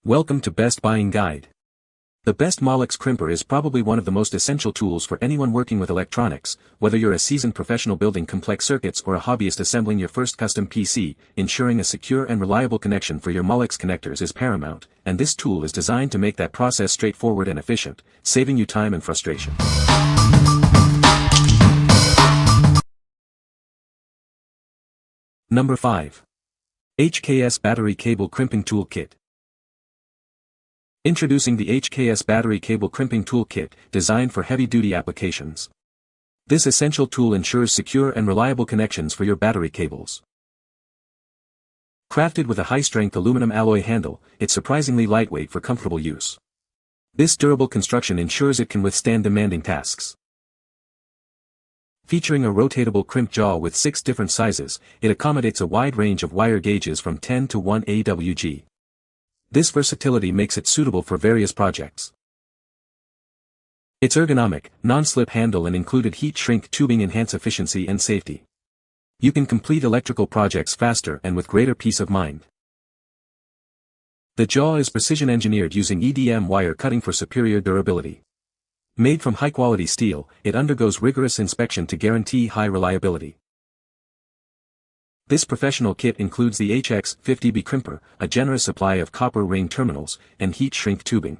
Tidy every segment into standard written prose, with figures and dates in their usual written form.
Welcome to Best Buying Guide. The best Molex Crimper is probably one of the most essential tools for anyone working with electronics, whether you're a seasoned professional building complex circuits or a hobbyist assembling your first custom PC. Ensuring a secure and reliable connection for your Molex connectors is paramount, and this tool is designed to make that process straightforward and efficient, saving you time and frustration. Number 5. HKS Battery Cable Crimping Toolkit. Introducing the HKS Battery Cable Crimping Toolkit, designed for heavy-duty applications. This essential tool ensures secure and reliable connections for your battery cables. Crafted with a high-strength aluminum alloy handle, it's surprisingly lightweight for comfortable use. This durable construction ensures it can withstand demanding tasks. Featuring a rotatable crimp jaw with 6 different sizes, it accommodates a wide range of wire gauges from 10 to 1 AWG. This versatility makes it suitable for various projects. Its ergonomic, non-slip handle and included heat shrink tubing enhance efficiency and safety. You can complete electrical projects faster and with greater peace of mind. The jaw is precision engineered using EDM wire cutting for superior durability. Made from high-quality steel, it undergoes rigorous inspection to guarantee high reliability. This professional kit includes the HX50B crimper, a generous supply of copper ring terminals, and heat shrink tubing.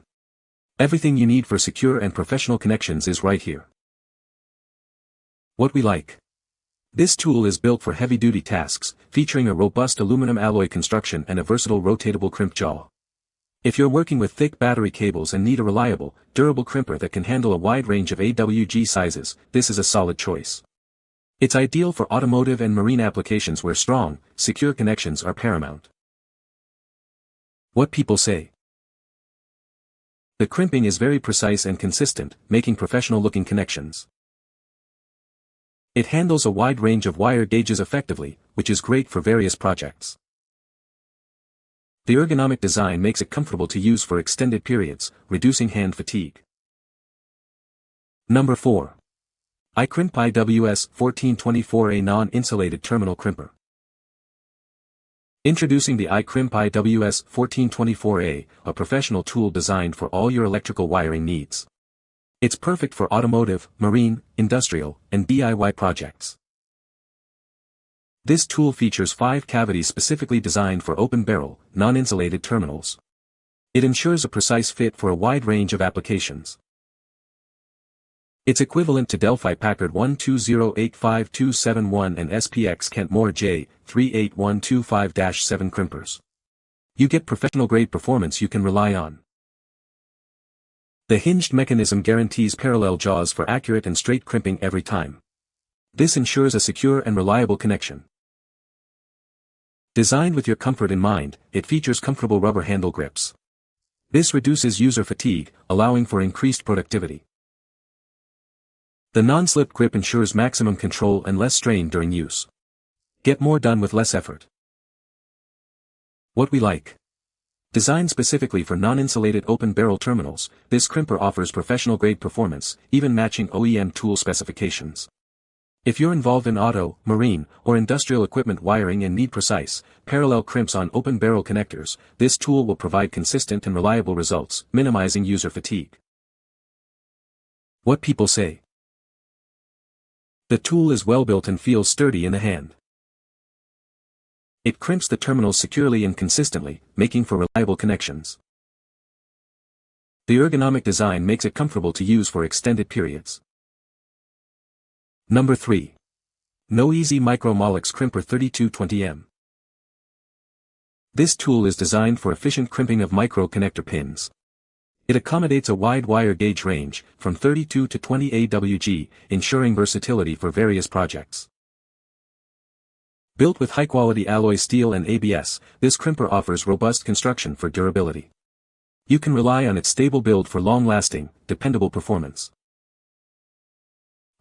Everything you need for secure and professional connections is right here. What we like. This tool is built for heavy-duty tasks, featuring a robust aluminum alloy construction and a versatile rotatable crimp jaw. If you're working with thick battery cables and need a reliable, durable crimper that can handle a wide range of AWG sizes, this is a solid choice. It's ideal for automotive and marine applications where strong, secure connections are paramount. What people say. The crimping is very precise and consistent, making professional-looking connections. It handles a wide range of wire gauges effectively, which is great for various projects. The ergonomic design makes it comfortable to use for extended periods, reducing hand fatigue. Number 4. iCrimp IWS 1424A Non-Insulated Terminal Crimper. Introducing the iCrimp IWS 1424A, a professional tool designed for all your electrical wiring needs. It's perfect for automotive, marine, industrial, and DIY projects. This tool features 5 cavities specifically designed for open-barrel, non-insulated terminals. It ensures a precise fit for a wide range of applications. It's equivalent to Delphi Packard 120857271 and SPX Kentmore J38125-7 crimpers. You get professional-grade performance you can rely on. The hinged mechanism guarantees parallel jaws for accurate and straight crimping every time. This ensures a secure and reliable connection. Designed with your comfort in mind, it features comfortable rubber handle grips. This reduces user fatigue, allowing for increased productivity. The non-slip grip ensures maximum control and less strain during use. Get more done with less effort. What we like. Designed specifically for non-insulated open-barrel terminals, this crimper offers professional-grade performance, even matching OEM tool specifications. If you're involved in auto, marine, or industrial equipment wiring and need precise, parallel crimps on open-barrel connectors, this tool will provide consistent and reliable results, minimizing user fatigue. What people say. The tool is well built and feels sturdy in the hand. It crimps the terminals securely and consistently, making for reliable connections. The ergonomic design makes it comfortable to use for extended periods. Number 3. Knoweasy Micro Molex Crimper 3220M. This tool is designed for efficient crimping of micro connector pins. It accommodates a wide wire gauge range, from 32 to 20 AWG, ensuring versatility for various projects. Built with high-quality alloy steel and ABS, this crimper offers robust construction for durability. You can rely on its stable build for long-lasting, dependable performance.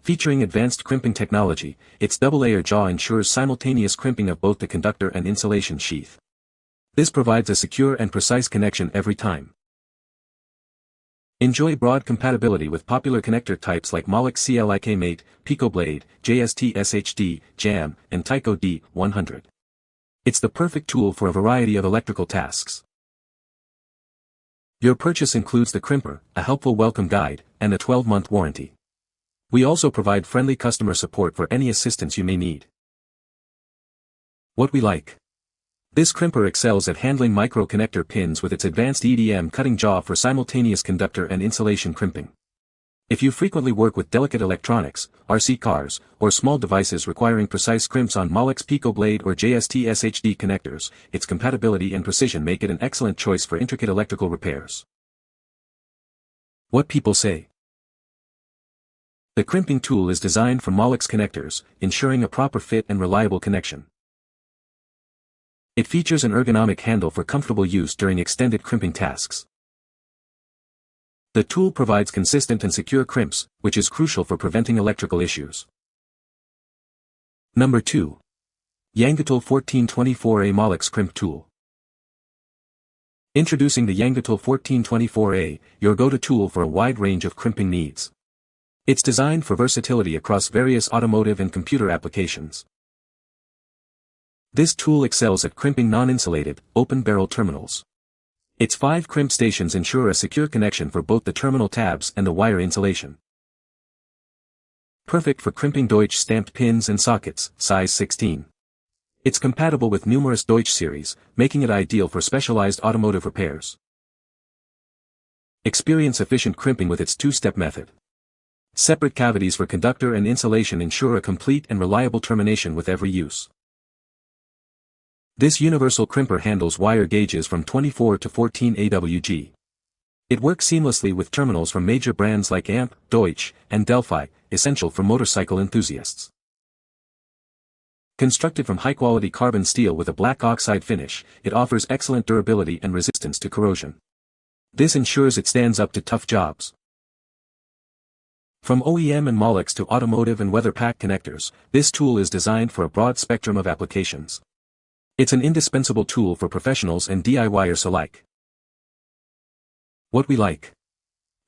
Featuring advanced crimping technology, its double-layer jaw ensures simultaneous crimping of both the conductor and insulation sheath. This provides a secure and precise connection every time. Enjoy broad compatibility with popular connector types like Molex CLIK Mate, PicoBlade, JST SHD, JAM, and Tyco D100. It's the perfect tool for a variety of electrical tasks. Your purchase includes the crimper, a helpful welcome guide, and a 12-month warranty. We also provide friendly customer support for any assistance you may need. What we like. This crimper excels at handling micro-connector pins with its advanced EDM cutting jaw for simultaneous conductor and insulation crimping. If you frequently work with delicate electronics, RC cars, or small devices requiring precise crimps on Molex Pico Blade or JST SHD connectors, its compatibility and precision make it an excellent choice for intricate electrical repairs. What people say. The crimping tool is designed for Molex connectors, ensuring a proper fit and reliable connection. It features an ergonomic handle for comfortable use during extended crimping tasks. The tool provides consistent and secure crimps, which is crucial for preventing electrical issues. Number 2. Yangoutool 1424A Molex Crimp Tool. Introducing the Yangoutool 1424A, your go-to tool for a wide range of crimping needs. It's designed for versatility across various automotive and computer applications. This tool excels at crimping non-insulated, open-barrel terminals. Its 5 crimp stations ensure a secure connection for both the terminal tabs and the wire insulation. Perfect for crimping Deutsch stamped pins and sockets, size 16. It's compatible with numerous Deutsch series, making it ideal for specialized automotive repairs. Experience efficient crimping with its 2-step method. Separate cavities for conductor and insulation ensure a complete and reliable termination with every use. This universal crimper handles wire gauges from 24 to 14 AWG. It works seamlessly with terminals from major brands like Amp, Deutsch, and Delphi, essential for motorcycle enthusiasts. Constructed from high-quality carbon steel with a black oxide finish, it offers excellent durability and resistance to corrosion. This ensures it stands up to tough jobs. From OEM and Molex to automotive and weather pack connectors, this tool is designed for a broad spectrum of applications. It's an indispensable tool for professionals and DIYers alike. What we like.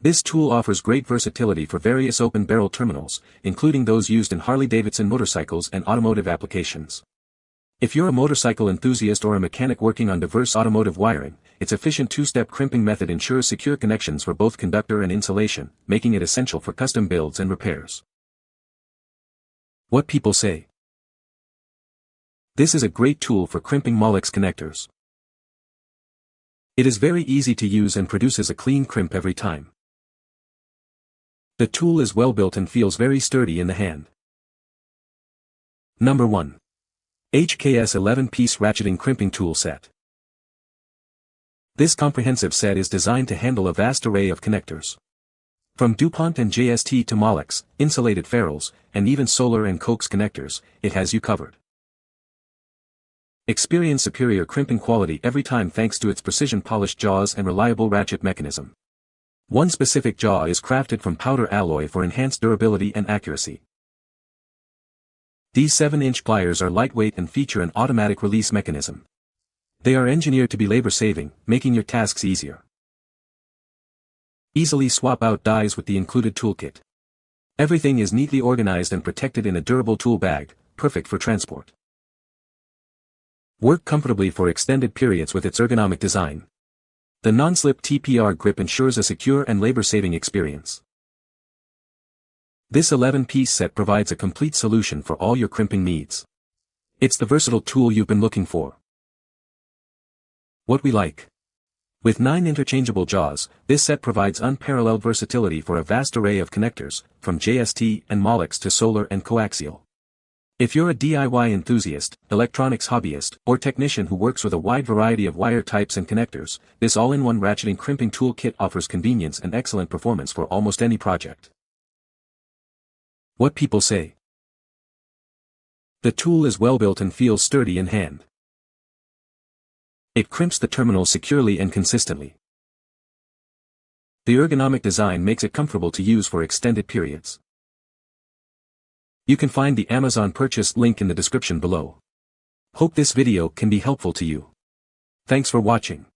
This tool offers great versatility for various open-barrel terminals, including those used in Harley-Davidson motorcycles and automotive applications. If you're a motorcycle enthusiast or a mechanic working on diverse automotive wiring, its efficient 2-step crimping method ensures secure connections for both conductor and insulation, making it essential for custom builds and repairs. What people say. This is a great tool for crimping Molex connectors. It is very easy to use and produces a clean crimp every time. The tool is well built and feels very sturdy in the hand. Number 1. HKS 11-piece Ratcheting Crimping Tool Set. This comprehensive set is designed to handle a vast array of connectors. From DuPont and JST to Molex, insulated ferrules, and even solar and coax connectors, it has you covered. Experience superior crimping quality every time thanks to its precision polished jaws and reliable ratchet mechanism. One specific jaw is crafted from powder alloy for enhanced durability and accuracy. These 7-inch pliers are lightweight and feature an automatic release mechanism. They are engineered to be labor-saving, making your tasks easier. Easily swap out dies with the included toolkit. Everything is neatly organized and protected in a durable tool bag, perfect for transport. Work comfortably for extended periods with its ergonomic design. The non-slip TPR grip ensures a secure and labor-saving experience. This 11-piece set provides a complete solution for all your crimping needs. It's the versatile tool you've been looking for. What we like. With 9 interchangeable jaws, this set provides unparalleled versatility for a vast array of connectors, from JST and Molex to solar and coaxial. If you're a DIY enthusiast, electronics hobbyist, or technician who works with a wide variety of wire types and connectors, this all-in-one ratcheting crimping tool kit offers convenience and excellent performance for almost any project. What people say. The tool is well built and feels sturdy in hand. It crimps the terminal securely and consistently. The ergonomic design makes it comfortable to use for extended periods. You can find the Amazon purchase link in the description below. Hope this video can be helpful to you. Thanks for watching.